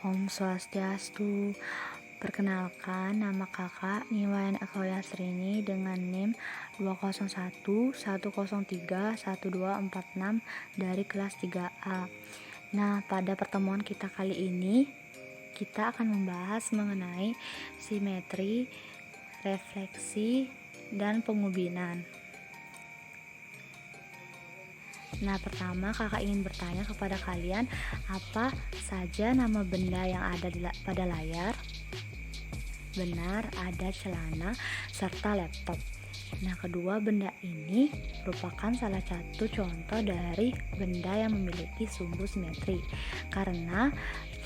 Om Swastiastu. Perkenalkan, nama kakak Niwayan Ekawyasrini dengan NIM 20111031246 dari kelas 3A. Nah, pada pertemuan kita kali ini, kita akan membahas mengenai simetri, refleksi, dan pengubinan. Nah, pertama kakak ingin bertanya kepada kalian, apa saja nama benda yang ada pada layar? Benar, ada celana serta laptop. Nah, kedua benda ini merupakan salah satu contoh dari benda yang memiliki sumbu simetri, karena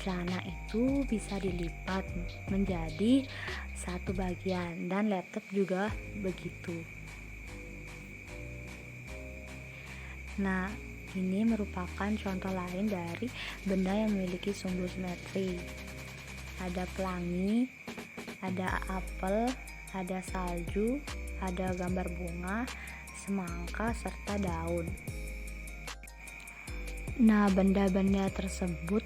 celana itu bisa dilipat menjadi satu bagian dan laptop juga begitu. Nah, ini merupakan contoh lain dari benda yang memiliki sumbu simetri. Ada pelangi, ada apel, ada salju, ada gambar bunga, semangka, serta daun. Nah, benda-benda tersebut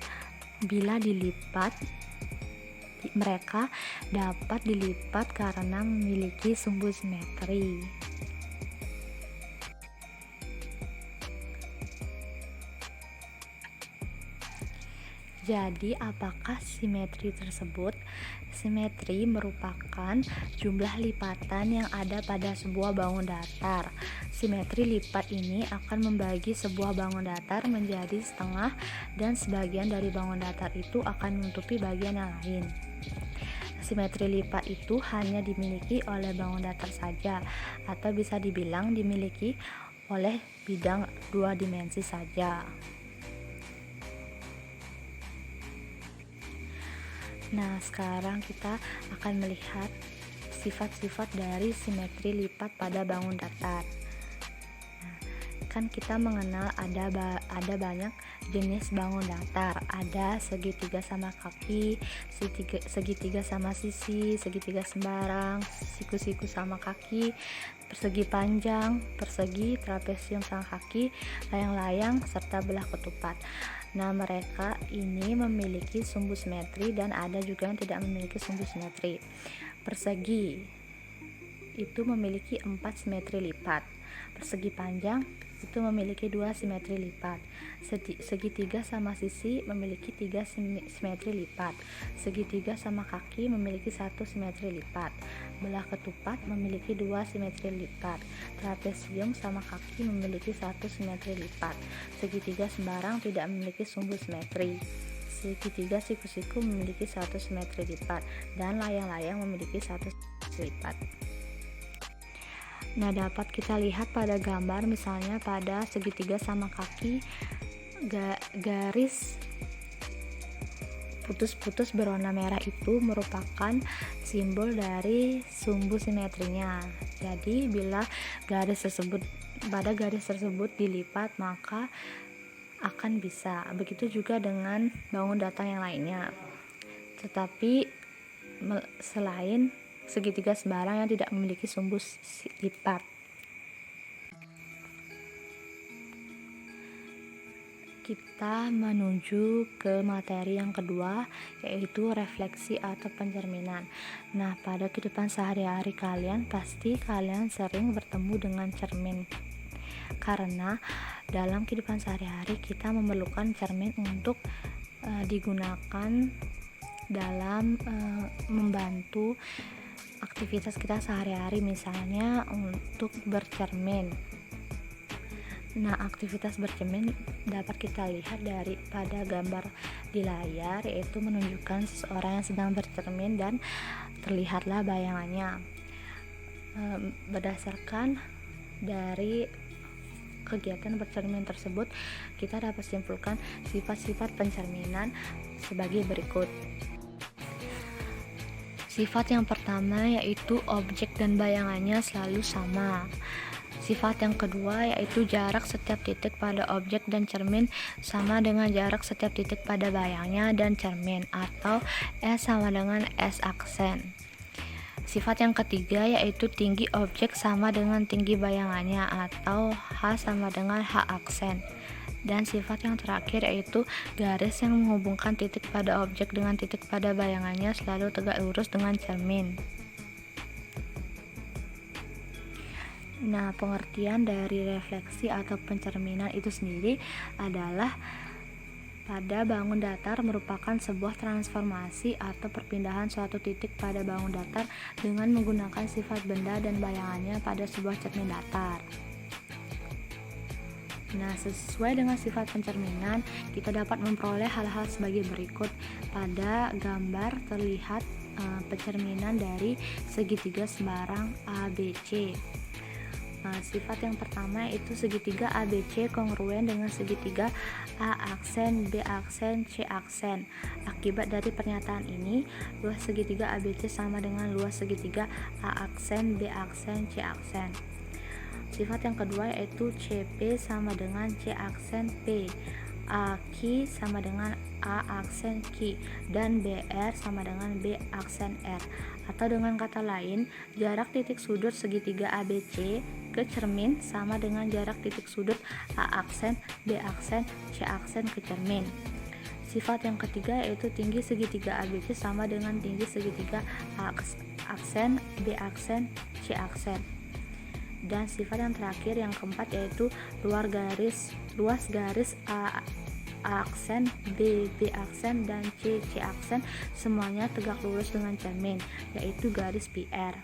bila dilipat, mereka dapat dilipat karena memiliki sumbu simetri. Jadi, apakah simetri tersebut? Simetri merupakan jumlah lipatan yang ada pada sebuah bangun datar. Simetri lipat ini akan membagi sebuah bangun datar menjadi setengah, dan sebagian dari bangun datar itu akan menutupi bagian yang lain. Simetri lipat itu hanya dimiliki oleh bangun datar saja, atau bisa dibilang dimiliki oleh bidang dua dimensi saja. Nah, sekarang kita akan melihat sifat-sifat dari simetri lipat pada bangun datar. Nah, kan kita mengenal ada banyak jenis bangun datar. Ada segitiga sama kaki, segitiga sama sisi, segitiga sembarang, siku-siku sama kaki, persegi panjang, persegi, trapesium sama kaki, layang-layang, serta belah ketupat. Nah, mereka ini memiliki sumbu simetri dan ada juga yang tidak memiliki sumbu simetri. Persegi itu memiliki 4 simetri lipat. Persegi panjang itu memiliki 2 simetri lipat. Segitiga sama sisi memiliki 3 simetri lipat. Segitiga sama kaki memiliki 1 simetri lipat. Belah ketupat memiliki 2 simetri lipat. Trapesium sama kaki memiliki 1 simetri lipat. Segitiga sembarang tidak memiliki sumbu simetri. Segitiga siku-siku memiliki 1 simetri lipat, dan layang-layang memiliki 1 simetri lipat. Nah, dapat kita lihat pada gambar, misalnya pada segitiga sama kaki, garis putus-putus berwarna merah itu merupakan simbol dari sumbu simetrinya. Jadi, bila pada garis tersebut dilipat, maka akan bisa. Begitu juga dengan bangun datar yang lainnya. Tetapi selain segitiga sembarang yang tidak memiliki sumbu lipat. Kita menuju ke materi yang kedua, yaitu refleksi atau pencerminan. Nah, pada kehidupan sehari-hari kalian pasti kalian sering bertemu dengan cermin, karena dalam kehidupan sehari-hari kita memerlukan cermin untuk digunakan dalam membantu aktivitas kita sehari-hari, misalnya untuk bercermin. Nah, aktivitas bercermin dapat kita lihat pada gambar di layar, yaitu menunjukkan seseorang yang sedang bercermin dan terlihatlah bayangannya. Berdasarkan dari kegiatan bercermin tersebut, kita dapat simpulkan sifat-sifat pencerminan sebagai berikut. Sifat yang pertama yaitu objek dan bayangannya selalu sama. Sifat yang kedua yaitu jarak setiap titik pada objek dan cermin sama dengan jarak setiap titik pada bayangnya dan cermin, atau S sama dengan S aksen. Sifat yang ketiga yaitu tinggi objek sama dengan tinggi bayangannya, atau H sama dengan H aksen. Dan sifat yang terakhir yaitu garis yang menghubungkan titik pada objek dengan titik pada bayangannya selalu tegak lurus dengan cermin. Nah, pengertian dari refleksi atau pencerminan itu sendiri adalah pada bangun datar merupakan sebuah transformasi atau perpindahan suatu titik pada bangun datar dengan menggunakan sifat benda dan bayangannya pada sebuah cermin datar. Nah, sesuai dengan sifat pencerminan, kita dapat memperoleh hal-hal sebagai berikut. Pada gambar terlihat pencerminan dari segitiga sembarang ABC. Sifat yang pertama yaitu segitiga ABC kongruen dengan segitiga A aksen, B aksen, C aksen. Akibat dari pernyataan ini, luas segitiga ABC sama dengan luas segitiga A aksen, B aksen, C aksen. Sifat yang kedua yaitu CP sama dengan C aksen P, AQ sama dengan A aksen Q, dan BR sama dengan B aksen R. Atau dengan kata lain, jarak titik sudut segitiga ABC ke cermin sama dengan jarak titik sudut A aksen, B aksen, C aksen ke cermin. Sifat yang ketiga yaitu tinggi segitiga ABC sama dengan tinggi segitiga A aksen, B aksen, C aksen. Dan sifat yang terakhir yang keempat yaitu luas garis A aksen, B aksen, dan C aksen semuanya tegak lurus dengan cermin, yaitu garis PR.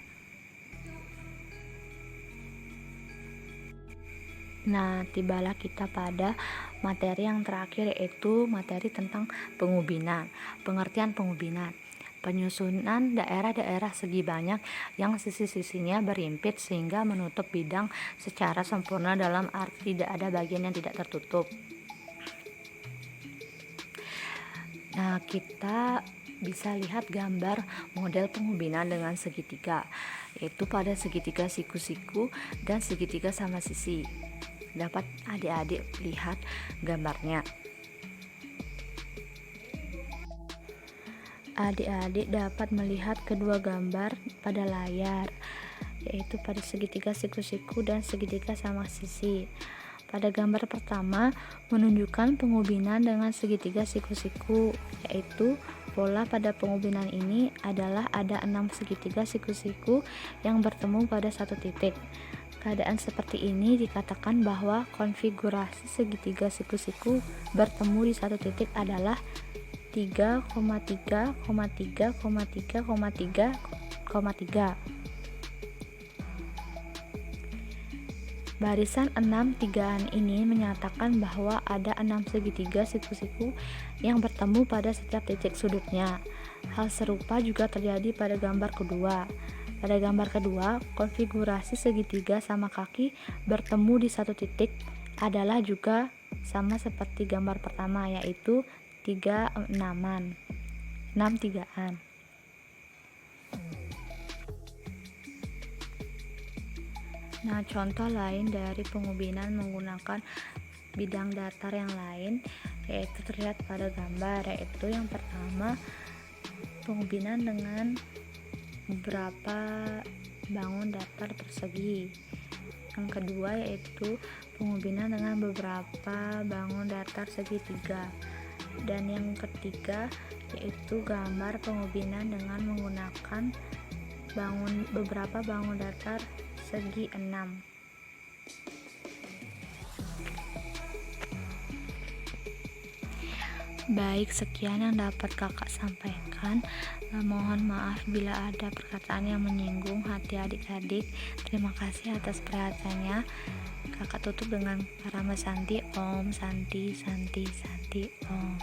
Nah, tibalah kita pada materi yang terakhir yaitu materi tentang pengubinan. Pengertian pengubinan. Penyusunan daerah-daerah segi banyak yang sisi-sisinya berimpit sehingga menutup bidang secara sempurna dalam arti tidak ada bagian yang tidak tertutup. Nah, kita bisa lihat gambar model pengubinan dengan segitiga, yaitu pada segitiga siku-siku dan segitiga sama sisi. Dapat adik-adik lihat gambarnya. Adik-adik dapat melihat kedua gambar pada layar, yaitu pada segitiga siku-siku dan segitiga sama sisi. Pada gambar pertama menunjukkan pengubinan dengan segitiga siku-siku, yaitu pola pada pengubinan ini adalah ada 6 segitiga siku-siku yang bertemu pada satu titik. Keadaan seperti ini dikatakan bahwa konfigurasi segitiga siku-siku bertemu di satu titik adalah 3,3,3,3,3,3. Barisan 6 tigaan ini menyatakan bahwa ada 6 segitiga siku-siku yang bertemu pada setiap titik sudutnya. Hal serupa juga terjadi pada gambar kedua. Pada gambar kedua, konfigurasi segitiga sama kaki bertemu di satu titik adalah juga sama seperti gambar pertama, yaitu 6 tigaan. Nah, contoh lain dari pengubinan menggunakan bidang datar yang lain yaitu terlihat pada gambar, yaitu yang pertama pengubinan dengan beberapa bangun datar persegi. Yang kedua yaitu pengubinan dengan beberapa bangun datar segitiga. Dan yang ketiga yaitu gambar pengubinan dengan menggunakan beberapa bangun datar segi 6. Baik, sekian yang dapat kakak sampaikan. Mohon maaf bila ada perkataan yang menyinggung hati adik-adik. Terima kasih atas perhatiannya. Kakak tutup dengan Parama Santi, Om Santi Santi Santi Om.